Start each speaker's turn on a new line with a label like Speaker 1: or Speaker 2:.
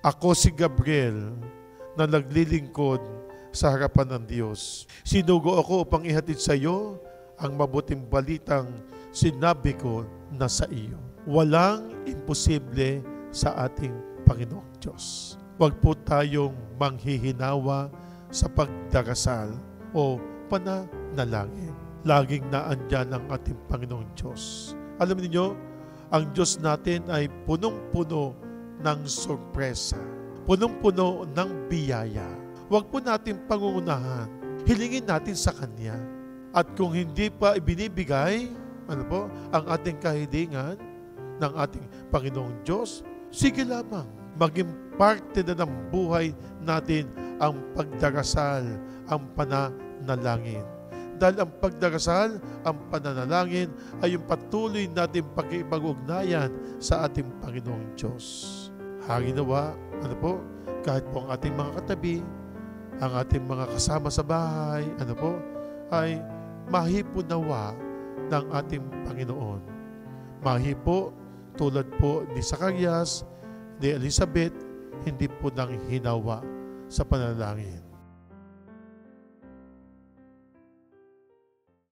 Speaker 1: Ako si Gabriel na naglilingkod sa harapan ng Diyos. Sinugo ako upang ihatid sa iyo ang mabuting balitang sinabi ko na sa iyo. Walang imposible sa ating Panginoong Diyos. Huwag po tayong manghihinawa sa pagdarasal o pananalangin. Laging naandyan ang ating Panginoong Diyos. Alam niyo, ang Diyos natin ay punong-puno ng sorpresa, punong-puno ng biyaya. Huwag po natin pangungunahan. Hilingin natin sa Kanya. At kung hindi pa ibinibigay, ang ating kahilingan ng ating Panginoong Diyos, sige lamang. Maging parte na ng buhay natin ang pagdarasal, ang pananalangin. Dahil ang pagdarasal, ang pananalangin ay yung patuloy natin pag-ibag-ugnayan sa ating Panginoong Diyos. Hari nawa, kahit po ang ating mga katabi, ang ating mga kasama sa bahay, ay mahipo nawa ng ating Panginoon. Mahipo tulad po ni Zacarias, ni Elizabeth, hindi po nang hinawa sa panalangin.